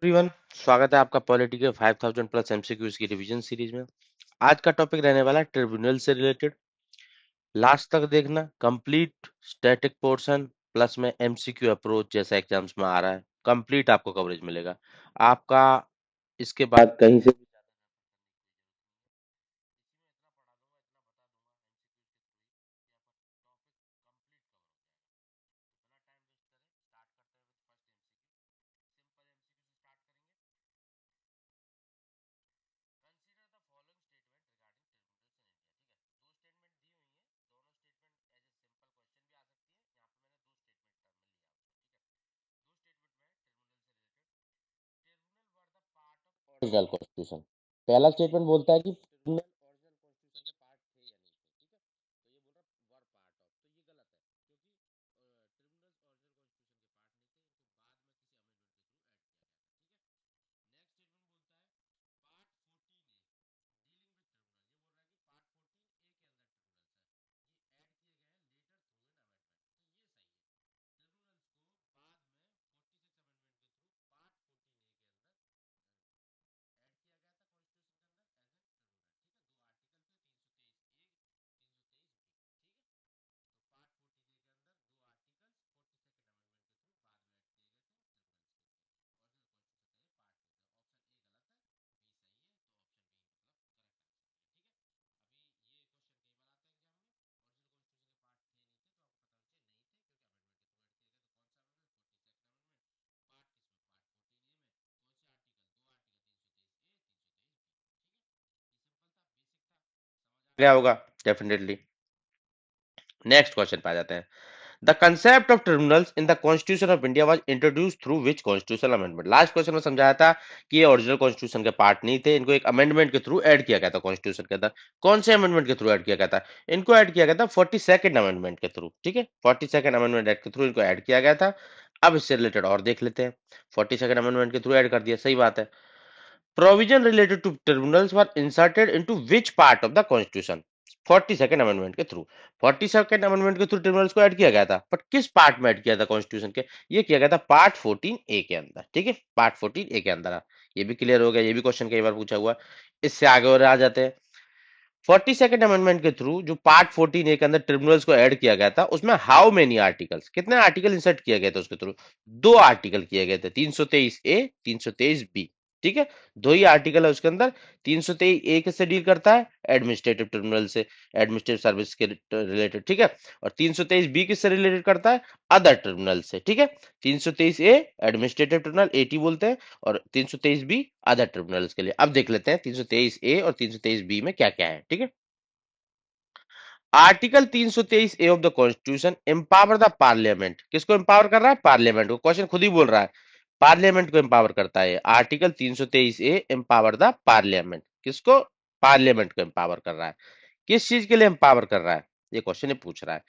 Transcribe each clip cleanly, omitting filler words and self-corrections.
Everyone, स्वागत है आपका पॉलिटी के 5000 प्लस एमसीक्यूज की रिवीजन सीरीज में। आज का टॉपिक रहने वाला है ट्रिब्यूनल से रिलेटेड। लास्ट तक देखना, कंप्लीट स्टैटिक पोर्शन प्लस में एमसीक्यू अप्रोच जैसा एग्जाम्स में आ रहा है, कंप्लीट आपको कवरेज मिलेगा। आपका इसके बाद कहीं से ओरिजिनल कॉन्स्टिट्यूशन। पहला स्टेटमेंट बोलता है कि ट्रिब्यूनल ओरिजिनल कॉन्स्टिट्यूशन के पार्ट थे या नहीं थे, ठीक है। तो ये बोल रहा वर पार्ट ऑफ, तो ये गलत है क्योंकि ट्रिब्यूनल्स ओरिजिनल कॉन्स्टिट्यूशन के पार्ट नहीं थे, इनको बाद में किसी अमेंडमेंट के थ्रू ऐड किया गया था, ठीक है। नेक्स्ट स्टेटमेंट बोलता है part 14A dealing with tribunal, ये बोल रहा है कि पार्ट 14A के अंदर ट्रिब्यूनल्स है, ये ऐड किए गए हैं लेटर थ्रू एन अमेंडमेंट, तो ये सही है। ट्रिब्यूनल्स को बाद में 46 अमेंडमेंट के थ्रू पार्ट 14A के अंदर ऐड किया गया था कॉन्स्टिट्यूशन के अंदर एज एन ट्रिब्यूनल, ठीक है। दो आर्टिकल थे, 323A 323B, ठीक है। तो पार्ट 14A के अंदर दो आर्टिकल्स 42nd अमेंडमेंट के थ्रू बाद में ऐड किए गए थे ट्रिब्यूनल्स के ऊपर। ओरिजिनल कॉन्स्टिट्यूशन का ये पार्ट नहीं था। ऑप्शन ए गलत है, बी सही है, तो ऑप्शन बी मतलब करेक्ट आंसर हो गया, ठीक है। अभी ये क्वेश्चन कई बार आता है एग्जाम में, ओरिजिनल कॉन्स्टिट्यूशन के पार्ट थे नहीं थे, तो आपको पता होना चाहिए नहीं थे क्योंकि अमेंडमेंट के थ्रू ऐड किए गए। तो कौन सा अमेंडमेंट? 42nd amendment. पार्ट किसमें? पार्ट 14A में। कौन से आर्टिकल? दो आर्टिकल, 323A 323B, ठीक है। ये सिंपल था, बेसिक था, समझ आ गया होगा डेफिनेटली। नेक्स्ट क्वेश्चन पे आ जाते हैं। The concept of tribunals in the constitution of India was introduce through which constitutional amendment. Last question में समझाया था कि ये ओरिजिनल कॉन्स्टिट्यूशन के पार्ट नहीं थे, इनको एक अमेंडमेंट के थ्रू ऐड किया गया था कॉन्स्टिट्यूशन के अंदर। कौन से अमेंडमेंट के थ्रू ऐड किया गया था? इनको ऐड किया गया था 42nd अमेंडमेंट के थ्रू, ठीक है। 42nd अमेंडमेंट एक्ट के थ्रू इनको ऐड किया गया था। अब इससे रिलेटेड और देख लेते हैं। 42nd अमेंडमेंट के थ्रू ऐड कर दिया, सही बात है। Provision related to tribunals were inserted into which part of the constitution? 42nd amendment के थ्रू। 42nd अमेंडमेंट के थ्रू ट्रिब्यूनल्स को ऐड किया गया था, बट किस पार्ट में ऐड किया था कॉन्स्टिट्यूशन के? ये किया गया था पार्ट 14A के अंदर, ठीक है। पार्ट 14A के अंदर। ये भी क्लियर हो गया, ये भी क्वेश्चन कई बार पूछा हुआ। इससे आगे और आ जाते हैं। 42nd अमेंडमेंट के थ्रू जो पार्ट 14A के अंदर ट्रिब्यूनल्स को ऐड किया गया था, उसमें हाउ मेनी आर्टिकल्स, कितने आर्टिकल इंसर्ट किए गए थे उसके थ्रू? दो आर्टिकल किए गए थे, 323A 323B, ठीक है। दो ही आर्टिकल है उसके अंदर। 323A किससे डील करता है? एडमिनिस्ट्रेटिव ट्रिब्यूनल से, एडमिनिस्ट्रेटिव सर्विस के रिलेटेड, ठीक है। और 323B किससे रिलेटेड करता है? अदर ट्रिब्यूनल से, ठीक है। 323A एडमिनिस्ट्रेटिव ट्रिब्यूनल 80 बोलते हैं, और 323B अदर ट्रिब्यूनल्स के लिए। अब देख लेते हैं 323A और 323B में क्या क्या है, ठीक है। Article 323A of the constitution empower the parliament, किसको एम्पावर कर रहा है? पार्लियामेंट को। क्वेश्चन खुद ही बोल रहा है, पार्लियामेंट को एम्पावर करता है। Article 323A empower the parliament, किसको? पार्लियामेंट को एम्पावर कर रहा है। किस चीज के लिए एम्पावर कर रहा है? ये क्वेश्चन पूछ रहा है।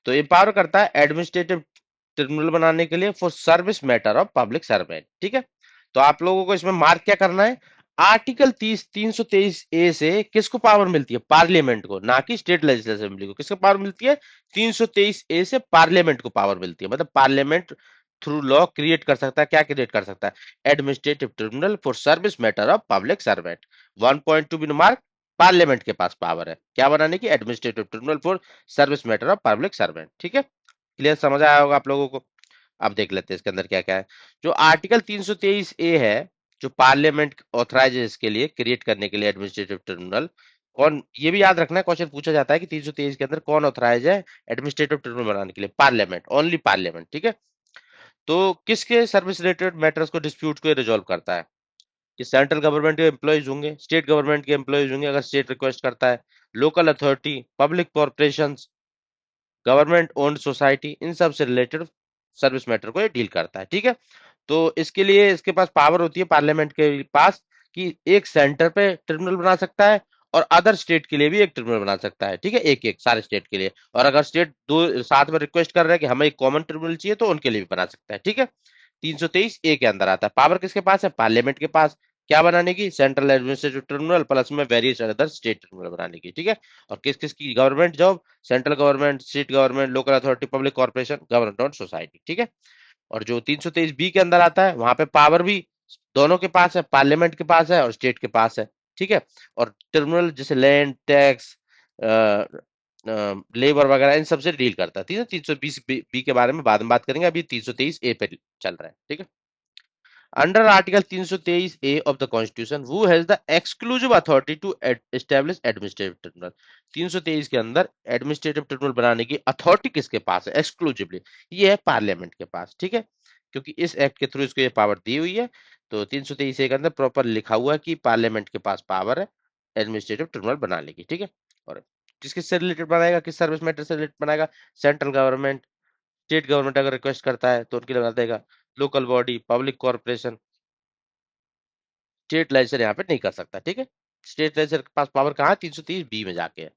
तो एम्पावर करता है एडमिनिस्ट्रेटिव ट्रिब्यूनल बनाने के लिए for service matter of public servant, ठीक है। तो आप लोगों को इसमें मार्क क्या करना है? आर्टिकल 323A से किसको पावर मिलती है? पार्लियामेंट को, ना कि स्टेट लेजिस्लेटिव असेंबली को। किसको पावर मिलती है? 323A से पार्लियामेंट को पावर मिलती है, मतलब पार्लियामेंट थ्रू लॉ क्रिएट कर सकता है। क्या क्रिएट कर सकता है? Administrative tribunal for service matter of public servant. 1.2 बिन मार्क, पार्लियामेंट के पास पावर है क्या बनाने की? Administrative tribunal for service matter of public servant, ठीक है। क्लियर, समझ आया होगा आप लोगों को। अब देख लेते हैं इसके अंदर क्या क्या है। जो आर्टिकल 323A है, जो पार्लियामेंट ऑथराइज है इसके लिए, क्रिएट करने के लिए एडमिनिस्ट्रेटिव ट्रिब्यूनल। कौन, ये भी याद रखना है, क्वेश्चन पूछा जाता है कि 323 के अंदर कौन ऑथराइज है एडमिनिस्ट्रेटिव ट्रिब्यूनल बनाने के लिए? पार्लियामेंट, ओनली पार्लियामेंट, ठीक है। तो किसके सर्विस रिलेटेड मैटर्स को, डिस्प्यूट को रिजॉल्व करता है? कि सेंट्रल गवर्नमेंट के एम्प्लॉयज होंगे, स्टेट गवर्नमेंट के एम्प्लॉयज होंगे अगर स्टेट रिक्वेस्ट करता है, local authority, public corporation, government owned society, इन सब से रिलेटेड सर्विस मैटर को ये डील करता है, ठीक है। तो इसके लिए इसके पास पावर होती है पार्लियामेंट के पास कि एक सेंटर पे ट्रिब्यूनल बना सकता है, और अदर स्टेट के लिए भी एक ट्रिब्यूनल बना सकता है, ठीक है। एक एक सारे स्टेट के लिए, और अगर स्टेट दो साथ में रिक्वेस्ट कर रहे हैं कि हमें एक कॉमन ट्रिब्यूनल चाहिए, तो उनके लिए भी बना सकता है, ठीक है। 323A के अंदर आता है। पावर किसके पास है? पार्लियामेंट के पास। क्या बनाने की? सेंट्रल एडमिनिस्ट्रेटिव ट्रिब्यूनल प्लस में वेरियस अदर स्टेट ट्रिब्यूनल बनाने की, ठीक है। और किस किस की? Government job, central government, state government, local authority, public corporation, government on society, ठीक है। और जो 323B के अंदर आता है, वहां पे पावर भी दोनों के पास है, पार्लियामेंट के पास है और स्टेट के पास है, ठीक है। और ट्रिब्यूनल जैसे लैंड टैक्स, लेबर वगैरह इन सबसे डील करता है, ठीक है। 320 बी के बारे में बाद में बात करेंगे, अभी 323 ए पे चल रहा है, ठीक है। Under Article 323A of the Constitution, who has the exclusive authority to establish administrative tribunal? 323 के अंदर एडमिनिस्ट्रेटिव ट्रिब्यूनल बनाने की अथॉरिटी किसके पास है एक्सक्लूसिवली? ये है पार्लियामेंट के पास, ठीक है। क्योंकि इस एक्ट के थ्रू इसको ये पावर दी हुई है, तो 323 के अंदर प्रॉपर लिखा हुआ है कि पार्लियामेंट के पास पावर है एडमिनिस्ट्रेटिव ट्रिब्यूनल बनाने की, ठीक है। और किससे रिलेटेड बनाएगा, किस सर्विस मैटर से रिलेटेड बनाएगा? सेंट्रल गवर्नमेंट, स्टेट गवर्नमेंट अगर रिक्वेस्ट करता है तो उनके लिए बना देगा, local body, public corporation. State legislature यहाँ पे नहीं कर सकता, ठीक है। स्टेट लेजिस्लेचर के पास पावर कहाँ है? 330 बी में जाके है।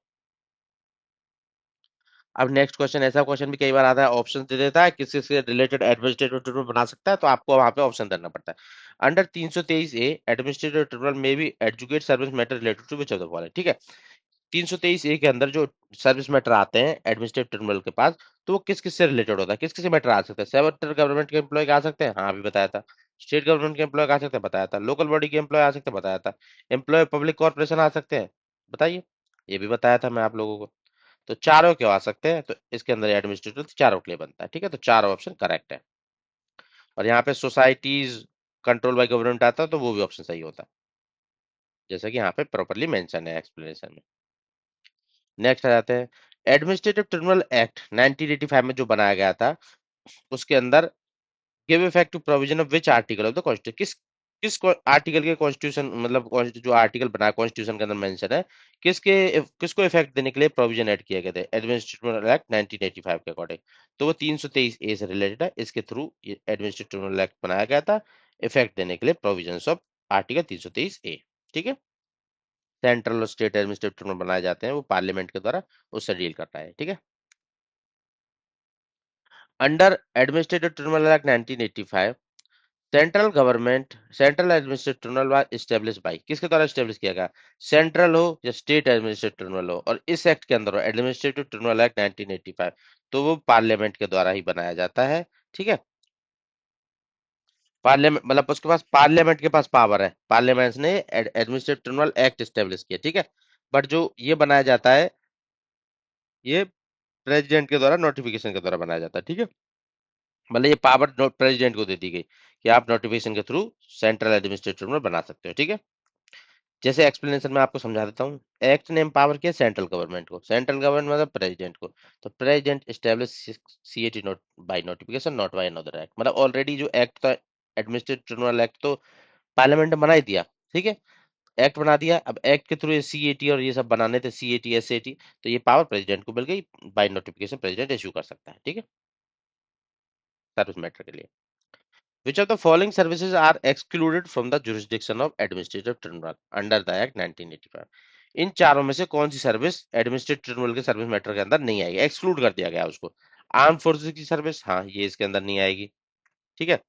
अब नेक्स्ट क्वेश्चन, ऐसा क्वेश्चन भी कई बार आता है, ऑप्शन दे देता है किसी से रिलेटेड एडमिनिस्ट्रेटिव ट्रिब्यूनल बना सकता है, तो आपको वहां पे ऑप्शन देना पड़ता है। अंडर 323 ए एडमिनिस्ट्रेटिव ट्रिब्यूनल में भी adjudicate service matter related to which of the following, ठीक है। 323 ए के अंदर जो सर्विस मैटर आते हैं एडमिनिस्ट्रेटिव ट्रिब्यूनल के पास, तो वो किस किस से रिलेटेड होता है, किस किस मैटर आ सकते हैं? सेंट्रल गवर्नमेंट के एम्प्लॉय आ सकते हैं, हाँ अभी बताया था। स्टेट गवर्नमेंट के एम्प्लॉय आ सकते हैं, बताया था। लोकल बॉडी के एम्प्लॉय आ सकते हैं, बताया था। एम्प्लॉय पब्लिक कॉर्पोरेशन आ सकते हैं, बताइए, ये भी बताया था मैं आप लोगों को। तो चारों क्यों आ सकते हैं? तो इसके अंदर एडमिनिस्ट्रेटिव चारों के लिए बनता है, ठीक है। तो चार ऑप्शन करेक्ट है। और यहाँ पे सोसाइटीज कंट्रोल बाय गवर्नमेंट आता है, तो वो भी ऑप्शन सही होता है, जैसा कि यहाँ पे प्रॉपरली मेंशन है एक्सप्लेनेशन में। नेक्स्ट आ जाते हैं, एडमिनिस्ट्रेटिव ट्रिब्यूनल एक्ट 1985 में जो बनाया गया था, उसके अंदर give effect to provision of which article of the constitution, किस आर्टिकल के कॉन्स्टिट्यूशन, मतलब जो आर्टिकल बना कॉन्स्टिट्यूशन के अंदर मेंशन है, किसके किसको इफेक्ट देने के लिए प्रोविजन ऐड किए गए थे एडमिनिस्ट्रेटिव एक्ट 1985 के अकॉर्डिंग? तो वो 323 ए से रिलेटेड है, इसके थ्रू ये एडमिनिस्ट्रेटिव एक्ट बनाया गया था, इफेक्ट देने के लिए प्रोविजंस ऑफ आर्टिकल 323 ए, ठीक है। सेंट्रल और स्टेट एडमिनिस्ट्रेटिव ट्रिब्यूनल बनाए जाते हैं, वो पार्लियामेंट के द्वारा, उससे डील करता है, ठीक है। Under administrative tribunal act 1985, central administrative tribunal was establish by, किसके द्वारा एस्टेब्लिश किया गया? सेंट्रल हो या स्टेट एडमिनिस्ट्रेटिव ट्रिब्यूनल हो, और इस एक्ट के अंदर हो एडमिनिस्ट्रेटिव ट्रिब्यूनल एक्ट 1985, तो वो पार्लियामेंट के द्वारा ही बनाया जाता है, ठीक है। पार्लियामेंट मतलब उसके पास पार्लियामेंट के पास पावर है, पार्लियामेंट ने एडमिनिस्ट्रेटिव ट्रिब्यूनल एक्ट एस्टेब्लिश किया, ठीक है। बट जो ये बनाया जाता है, ये प्रेसिडेंट के द्वारा नोटिफिकेशन के द्वारा बनाया जाता है, ठीक है। मतलब ये पावर प्रेसिडेंट को दे दी गई कि आप नोटिफिकेशन के थ्रू सेंट्रल एडमिनिस्ट्रेटिव ट्रिब्यूनल बना सकते हो, ठीक है। जैसे एक्सप्लेनेशन में आपको समझा देता हूँ, एक्ट ने एम्पावर किया सेंट्रल गवर्नमेंट को, सेंट्रल गवर्नमेंट मतलब प्रेसिडेंट को, तो president establish CAT not by notification not by another act, मतलब ऑलरेडी जो एक्ट था एडमिनिस्ट्रेटिव ट्रिब्यूनल एक्ट, तो पार्लियामेंट ने बना ही दिया, ठीक है। एक्ट बना दिया, अब एक्ट के थ्रू ये सीएटी और ये सब बनाने थे, सीएटी एसएटी, तो ये पावर प्रेसिडेंट को मिल गई, बाय नोटिफिकेशन प्रेसिडेंट इशू कर सकता है, ठीक है, सर्विस मैटर के लिए। Which of the following services are excluded from the jurisdiction of administrative tribunal under the Act 1985? इन चारों में से कौन सी सर्विस एडमिनिस्ट्रेटिव ट्रिब्यूनल के सर्विस मैटर के अंदर नहीं आएगी, एक्सक्लूड कर दिया गया उसको? आर्म फोर्सेस की सर्विस, हाँ ये इसके अंदर नहीं आएगी, ठीक है।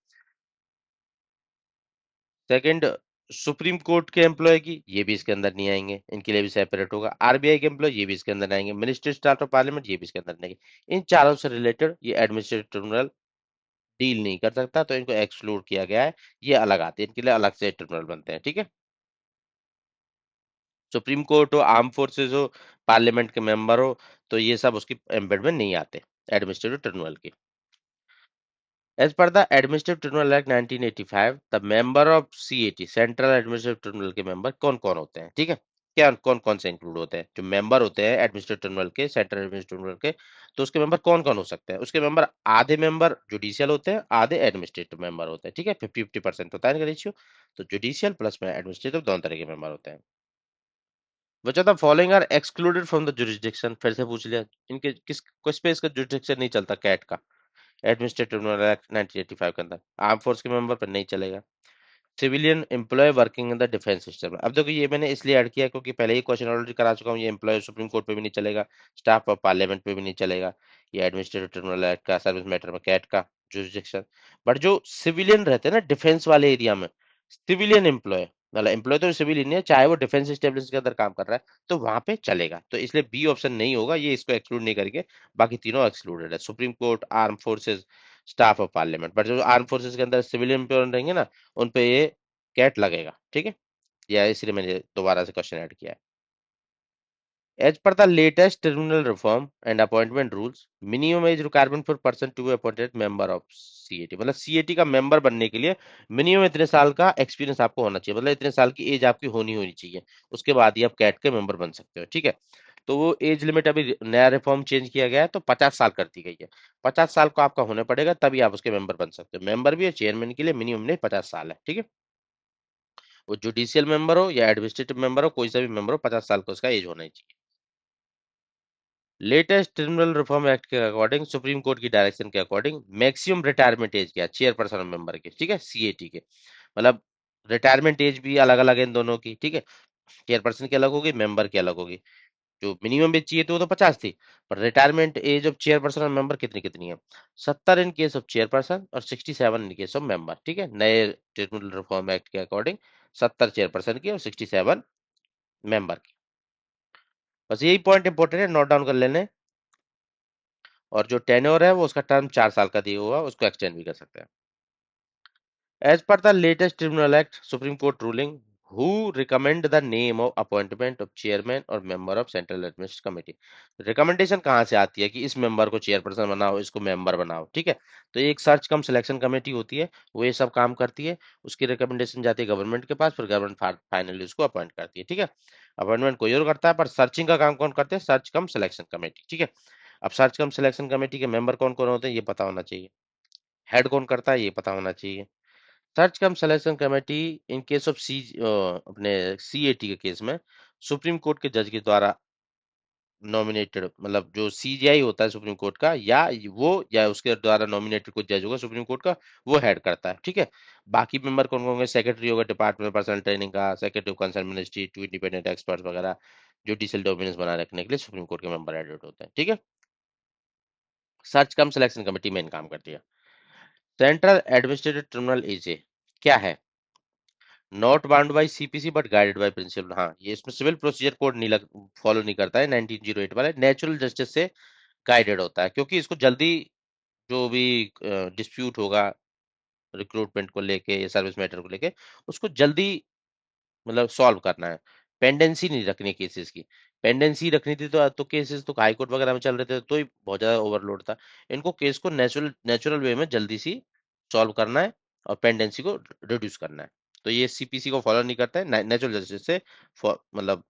सेकंड, सुप्रीम कोर्ट के एम्प्लॉय की, ये भी इसके अंदर नहीं आएंगे, इनके लिए भी सेपरेट होगा। आरबीआई के एम्प्लॉय, ये भी इसके अंदर नहीं आएंगे। मिनिस्ट्री स्टाफ ऑफ पार्लियामेंट, ये भी इसके अंदर नहीं आएंगे। इन चारों से रिलेटेड ये एडमिनिस्ट्रेटिव ट्रिब्यूनल डील नहीं कर सकता, तो इनको एक्सक्लूड किया गया है, ये अलग आते हैं, इनके लिए अलग से ट्रिब्यूनल बनते हैं, ठीक है। सुप्रीम कोर्ट हो, आर्म फोर्सेस हो, पार्लियामेंट के मेंबर हो, तो ये सब उसकी एम्बेड में नहीं आते एडमिनिस्ट्रेटिव ट्रिब्यूनल की। As per the Administrative Tribunal Act 1985, the member of CAT, Central Administrative Tribunal के मेंबर कौन कौन होते हैं, ठीक है। क्या कौन कौन से इंक्लूड होते हैं? जो मेंबर होते हैं एडमिनिस्ट्रेटिव ट्रिब्यूनल के, सेंट्रल एडमिनिस्ट्रेटिव ट्रिब्यूनल के, तो उसके मेंबर कौन कौन हो सकते हैं? उसके मेंबर आधे मेंबर जुडिशियल होते हैं, आधे एडमिनिस्ट्रेटिव मेंबर होते हैं, ठीक है। 50-50% होता है इनका रेशियो, तो जुडिशियल प्लस में एडमिनिस्ट्रेटिव दोनों तरह के मेंबर होते हैं। Which of the following are excluded from the jurisdiction? फिर से पूछ लिया, इनके किस पे इसका जुरिडिक्शन नहीं चलता कैट का, एडमिनिस्ट्रेटिव ट्रिब्यूनल एक्ट 1985 के अंदर? आर्म फोर्स के मेंबर पर नहीं चलेगा। Civilian employee working in the defence system, अब देखो ये मैंने इसलिए ऐड किया क्योंकि पहले ही क्वेश्चन ऑलरेडी करा चुका हूँ, ये एम्प्लॉय सुप्रीम कोर्ट पे भी नहीं चलेगा, स्टाफ ऑफ पार्लियामेंट पे भी नहीं चलेगा, ये एडमिनिस्ट्रेटिव ट्रिब्यूनल एक्ट का सर्विस मैटर में कैट का जुरिडिक्शन। बट जो सिविलियन रहते हैं ना डिफेंस वाले एरिया में, सिविलियन एम्प्लॉय, मतलब एम्प्लॉय तो सिविलियन है, चाहे वो डिफेंस स्टेब्लिश के अंदर काम कर रहा है, तो वहां पे चलेगा, तो इसलिए बी ऑप्शन नहीं होगा, ये इसको एक्सक्लूड नहीं करेंगे। बाकी तीनों एक्सक्लूडेड है, supreme court, arm forces, staff of parliament, but जो आर्म फोर्सेस के अंदर सिविलियन एम्प्लॉय रहेंगे ना, उन पे ये कैट लगेगा, ठीक है। या इसलिए मैंने दोबारा से क्वेश्चन ऐड किया है। As per the latest terminal reform and appointment rules, minimum age requirement for person to be appointed member of CAT, मतलब CAT का मेंबर बनने के लिए मिनिमम इतने साल का एक्सपीरियंस आपको होना चाहिए, मतलब इतने साल की एज आपकी होनी होनी चाहिए, उसके बाद ही आप कैट के मेंबर बन सकते हो, ठीक है। तो वो एज लिमिट अभी नया रिफॉर्म चेंज किया गया है, तो 50 साल कर दी गई है। 50 साल को आपका होने पड़ेगा, तभी आप उसके मेंबर बन सकते हो। मेंबर भी है, चेयरमैन के लिए मिनिमम नहीं 50 साल है, ठीक है। वो जुडिशियल मेंबर हो या एडमिनिस्ट्रेटिव मेंबर हो, कोई सा भी मेंबर हो, 50 साल का उसका एज होना ही चाहिए। लेटेस्ट क्रिमिनल रिफॉर्म एक्ट के अकॉर्डिंग, सुप्रीम कोर्ट की डायरेक्शन के अकॉर्डिंग, मैक्सिमम रिटायरमेंट एज क्या, चेयरपर्सन मेंबर की, ठीक है, सीएटी के, मतलब रिटायरमेंट एज भी अलग अलग है इन दोनों की, ठीक है। चेयरपर्सन की अलग होगी, मेंबर की अलग होगी। जो मिनिमम एज चाहिए थी वो तो 50 थी, पर रिटायरमेंट एज ऑफ चेयरपर्सन और मेंबर कितनी कितनी है, 70 इन केस ऑफ चेयरपर्सन और 67 इन केस ऑफ मेंबर, ठीक है, नए क्रिमिनल रिफॉर्म एक्ट के अकॉर्डिंग 70 चेयरपर्सन की और 67 मेंबर की। बस यही पॉइंट इंपॉर्टेंट है, नोट डाउन कर लेने। और जो टेन्योर है वो उसका टर्म 4 साल का दिया हुआ, उसको एक्सटेंड भी कर सकते हैं। As per the latest Tribunal Act, Supreme Court ruling, who recommend the name of appointment of chairman or member of Central Administrative Committee? Recommendation कहाँ से आती है कि इस मेंबर को चेयरपर्सन बनाओ, इसको मेंबर बनाओ, ठीक है। तो ये एक सर्च कम सिलेक्शन कमेटी होती है, वो ये सब काम करती है। उसकी रिकमेंडेशन जाती है गवर्नमेंट के पास, फिर गवर्नमेंट फाइनली उसको अपॉइंट करती है, ठीक है। अपॉइंटमेंट कोई और करता है, पर सर्चिंग का काम कौन करते हैं, सर्च कम सिलेक्शन कमेटी, ठीक है। अब सर्च कम सिलेक्शन कमेटी के मेंबर कौन कौन होते हैं ये पता होना चाहिए, हेड कौन करता है ये पता होना चाहिए। Search cum selection committee in case of अपने सीएटी के केस में सुप्रीम कोर्ट के जज के द्वारा नॉमिनेटेड, मतलब जो सीजीआई होता है सुप्रीम कोर्ट का, या वो या उसके द्वारा नॉमिनेटेड कोई जज होगा सुप्रीम कोर्ट का, वो हेड करता है, ठीक है। बाकी मेंबर कौन कौन होंगे, सेक्रेटरी होगा डिपार्टमेंट पर्सनल ट्रेनिंग का, secretary of concern ministry, two independent expert वगैरह, जुडिशियल डोमिनेंस बनाए रखने के लिए सुप्रीम कोर्ट के मेंबर एडेड होते हैं, ठीक है। Search cum selection committee main काम करती है। सेंट्रल एडमिनिस्ट्रेटिव ट्रिब्यूनल इज क्या है, not bound by CPC but guided by principle. हाँ, ये इसमें सिविल प्रोसीजर कोड नहीं लग फॉलो नहीं करता है, 1908 वाला नेचुरल जस्टिस से गाइडेड होता है, क्योंकि इसको जल्दी जो भी डिस्प्यूट होगा रिक्रूटमेंट को लेके या सर्विस मैटर को लेके, उसको जल्दी मतलब सॉल्व करना है। पेंडेंसी नहीं रखनी केसेस की, पेंडेंसी रखनी थी तो केसेस तो हाई कोर्ट वगैरह में चल रहे थे, तो ही बहुत ज्यादा ओवरलोड था। इनको केस को नेचुरल नेचुरल वे में जल्दी सी सॉल्व करना है और पेंडेंसी को रिड्यूस करना है। तो ये सीपीसी को फॉलो नहीं करता है, नेचुरल जस्टिस से मतलब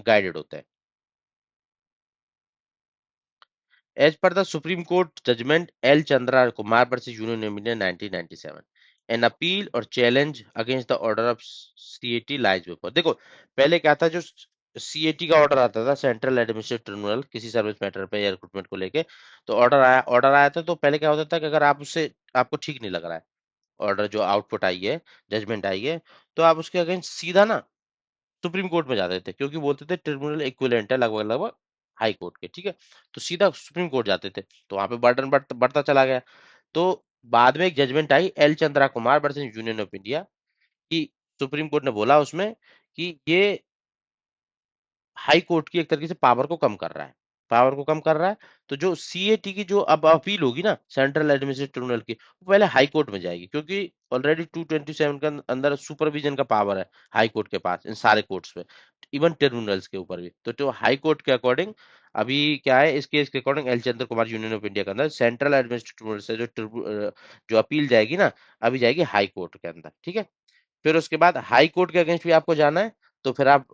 गाइडेड होता है। As per the Supreme Court judgment L. Chandra Kumar versus Union of India 1997, an appeal or challenge against the order of CAT lies before। देखो पहले क्या था, जो सीएटी का ऑर्डर आता था सेंट्रल एडमिनिस्ट्रेटिव ट्रिब्यूनल किसी सर्विस मैटर पे या रिक्रूटमेंट को लेके, तो ऑर्डर आया था, तो पहले क्या होता था कि अगर आप उससे आपको ठीक नहीं लग रहा है ऑर्डर, जो आउटपुट आई है, जजमेंट आई है, तो आप उसके अगेंस्ट सीधा ना सुप्रीम कोर्ट में जाते थे, क्योंकि बोलते थे ट्रिब्यूनल इक्विवेलेंट है लगभग लगभग हाई कोर्ट के, ठीक है। तो सीधा सुप्रीम कोर्ट जाते थे, तो वहां पे बर्डन बढ़ता चला गया। तो बाद में एक जजमेंट आई L Chandra Kumar versus Union of India, कि सुप्रीम कोर्ट ने बोला उसमें कि ये हाई कोर्ट की एक तरीके से पावर को कम कर रहा है, पावर को कम कर रहा है। तो जो सीएटी की जो अब अपील होगी ना सेंट्रल एडमिनिस्ट्रेटिव ट्रिब्यूनल की, वो पहले हाई कोर्ट में जाएगी, क्योंकि ऑलरेडी 227 के अंदर सुपरविजन का पावर है हाई कोर्ट के पास इन सारे कोर्ट्स में, इवन ट्रिब्यूनल्स के ऊपर भी। तो जो हाई कोर्ट के अकॉर्डिंग अभी क्या है, इस केस के according L Chandra Kumar union of India के अंदर सेंट्रल एडमिनिस्ट्रेटिव ट्रिब्यूनल से जो अपील जाएगी ना, अभी जाएगी हाई कोर्ट के अंदर, ठीक है। फिर उसके बाद हाई कोर्ट के अगेंस्ट भी आपको जाना है, तो फिर आप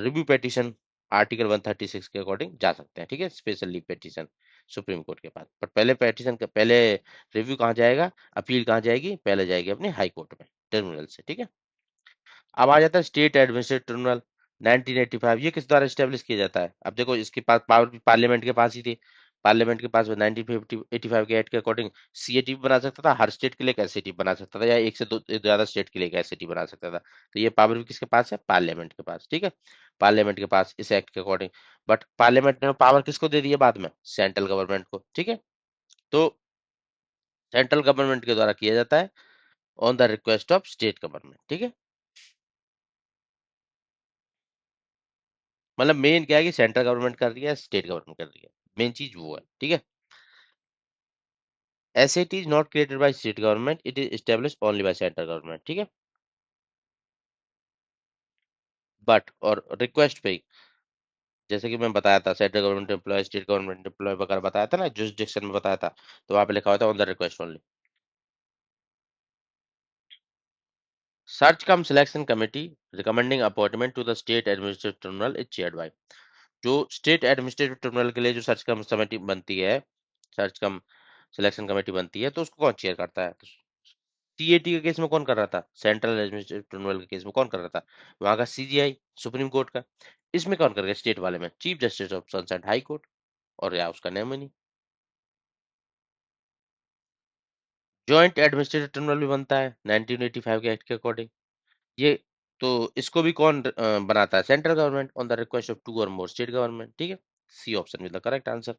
रिव्यू पिटीशन आर्टिकल 136 के अकॉर्डिंग जा सकते हैं, ठीक है, special leave petition supreme court के पास। पर पहले पिटीशन का पहले रिव्यू कहाँ जाएगा, अपील कहाँ जाएगी, पहले जाएगी अपने हाई कोर्ट में ट्रिब्यूनल से, ठीक है। अब आ जाता है स्टेट एडमिनिस्ट्रेटिव ट्रिब्यूनल 1985, ये किस द्वारा स्टेब्लिश किया जाता है। अब देखो इसके पास पावर भी पार्लियामेंट के पास ही थी, पार्लियामेंट के पास 1985 के एक्ट के अकॉर्डिंग सीएटी भी बना सकता था, हर स्टेट के लिए एक एसएटी बना सकता था, या एक से दो ज्यादा स्टेट के लिए एक एसएटी बना सकता था। तो ये पावर भी किसके पास है, पार्लियामेंट के पास, ठीक है, पार्लियामेंट के पास इस एक्ट के अकॉर्डिंग। बट पार्लियामेंट ने पावर किसको दे दी है बाद में, सेंट्रल गवर्नमेंट को, ठीक है। तो सेंट्रल गवर्नमेंट के द्वारा किया जाता है on the request of state government, ठीक है। मतलब मेन क्या है कि सेंट्रल गवर्नमेंट कर रही है, स्टेट गवर्नमेंट कर रही है, मेन चीज वो है, ठीक है। SAT is not created by state government, it is established only by central government, ठीक है। बट और रिक्वेस्ट पे, जैसे कि मैं बताया था central government employee, state government employee वगैरह बताया था ना, जुरिसडिक्शन में बताया था, तो वहां पे लिखा हुआ था on the request only. Search cum selection committee recommending appointment to the state administrative tribunal is chaired by, जो स्टेट एडमिनिस्ट्रेटिव ट्रिब्यूनल के लिए जो सर्च कम कमेटी बनती है, सर्च कम सिलेक्शन कमेटी बनती है, तो उसको कौन चेयर करता है? तो सीएटी के केस में कौन कर रहा था? सेंट्रल एडमिनिस्ट्रेटिव ट्रिब्यूनल के केस में कौन कर रहा था? वहां का सीजीआई, सुप्रीम कोर्ट का। इसमें कौन करेगा? स्टेट वाले में चीफ जस्टिस ऑफ सनसाइन हाई कोर्ट, और या उसका नेम ही नहीं। जॉइंट एडमिनिस्ट्रेटिव ट्रिब्यूनल भी बनता है 1985 के एक्ट के अकॉर्डिंग। ये तो इसको भी कौन बनाता है? Central government on the request of two और मोर स्टेट गवर्नमेंट, ठीक है। C option with the correct answer.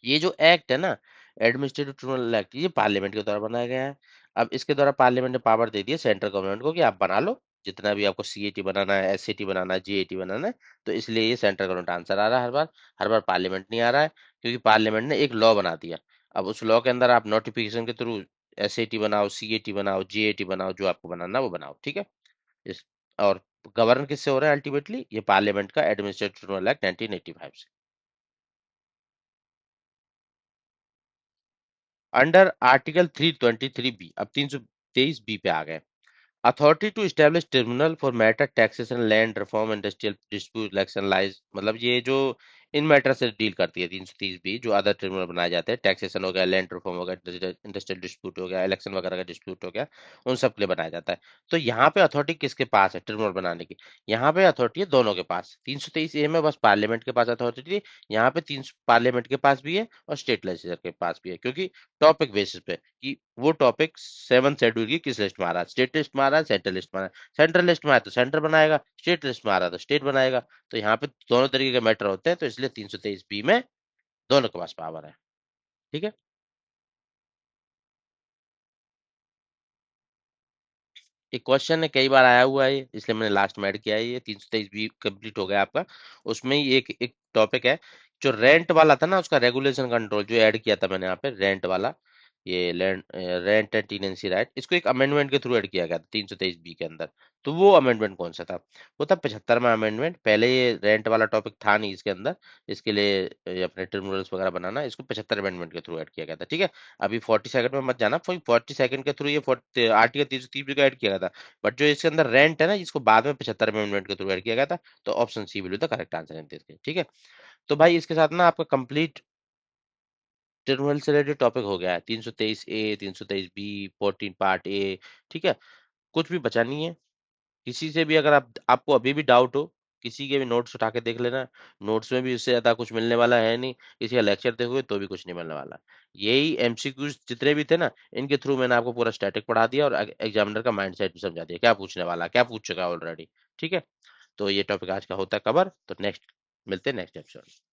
ये जो एक्ट है ना, एडमिनिस्ट्रेटिव ट्रिब्यूनल एक्ट, ये पार्लियामेंट के द्वारा बनाया गया है। अब इसके द्वारा पार्लियामेंट ने पावर दे दी है सेंट्रल गवर्नमेंट को कि आप बना लो, जितना भी आपको सीएटी बनाना है, एससीटी बनाना है, जीएटी बनाना है। तो इसलिए ये सेंट्रल गवर्नमेंट आंसर आ रहा है हर बार। हर बार पार्लियामेंट नहीं आ रहा है, क्योंकि पार्लियामेंट ने एक लॉ बना दिया। अब उस लॉ के अंदर आप नोटिफिकेशन के थ्रू एसएटी बनाओ, सीएटी बनाओ, जीएटी बनाओ, जो आपको बनाना है वो बनाओ, ठीक है। इस और गवर्न किससे हो रहा है अल्टीमेटली? ये पार्लियामेंट का एडमिनिस्ट्रेटिव ट्रिब्यूनल एक्ट 1985 से। अंडर आर्टिकल 323 बी, अब 323 बी पे आ गए। Authority to establish tribunal for matter taxation land reform industrial dispute election lies, मतलब ये जो इन मैटर से डील करती है 330 बी, जो अदर ट्रिब्यूनल बनाए जाते हैं, टैक्सेशन हो गया, लैंड रिफॉर्म हो गया, इंडस्ट्रियल डिस्प्यूट हो गया, इलेक्शन वगैरह का डिस्प्यूट हो गया, उन सब के लिए बनाया जाता है। तो यहाँ पे अथॉरिटी किसके पास है ट्रिब्यूनल बनाने की? यहाँ पे अथॉरिटी है दोनों के पास। 323 ए में बस पार्लियामेंट के पास अथॉरिटी है, यहाँ पे तीन पार्लियामेंट के पास भी है और स्टेट लेजिस्लेचर के पास भी है, क्योंकि टॉपिक बेसिस पे कि वो टॉपिक 7 शेड्यूल की किस लिस्ट में आ रहा है, स्टेट लिस्ट में आ रहा है, सेंट्रल लिस्ट में आ रहा है। सेंट्रल लिस्ट में आया तो सेंटर बनाएगा, स्टेट लिस्ट में आ रहा है तो स्टेट बनाएगा। तो यहाँ पे दोनों तरीके के मैटर होते हैं, तो इसलिए 323 बी में दोनों के पास पावर है, ठीक है। एक क्वेश्चन है, कई बार आया हुआ है ये, इसलिए मैंने लास्ट में ऐड किया है। ये 323 बी कंप्लीट हो गया आपका। उसमें ही एक एक टॉपिक है, जो रेंट वाला था ना, उसका रेगुलेशन कंट्रोल जो ऐड किया था मैंने यहाँ पे, रेंट वाला, ये land rent and tenancy right, इसको एक अमेंडमेंट के थ्रू ऐड किया गया था 323 बी के अंदर। तो वो अमेंडमेंट कौन सा था? वो था 75वां अमेंडमेंट। पहले ये रेंट वाला टॉपिक था नहीं इसके अंदर, इसके लिए ये अपने ट्रिब्यूनल्स वगैरह बनाना, इसको 75 अमेंडमेंट के थ्रू ऐड किया गया था, ठीक है। अभी 42 में मत जाना, 42 के थ्रू ये आर्टिकल 330 का ऐड किया गया था। बट जो इसके अंदर रेंट है ना, इसको बाद में 75 अमेंडमेंट के थ्रू ऐड किया गया था। तो option C will be the correct answer in this case, ठीक है। तो भाई इसके साथ ना आपका कंप्लीट ट्रिब्यूनल से रिलेटेड टॉपिक हो गया है, 323 ए, 323 बी, 14 पार्ट ए, ठीक है। कुछ भी बचा नहीं है। किसी से भी अगर आपको अभी भी डाउट हो, किसी के भी नोट्स उठा के देख लेना। नोट्स में भी इससे ज्यादा कुछ मिलने वाला है नहीं, किसी का लेक्चर देखोगे तो भी कुछ नहीं मिलने वाला। यही एमसीक्यूज जितने भी थे ना, इनके थ्रू मैंने आपको पूरा स्टैटिक पढ़ा दिया और एग्जामिनर का माइंडसेट भी समझा दिया, क्या पूछने वाला, क्या पूछ चुका है ऑलरेडी, ठीक है। तो ये टॉपिक आज का होता है कवर। तो नेक्स्ट मिलते हैं नेक्स्ट एपिसोड।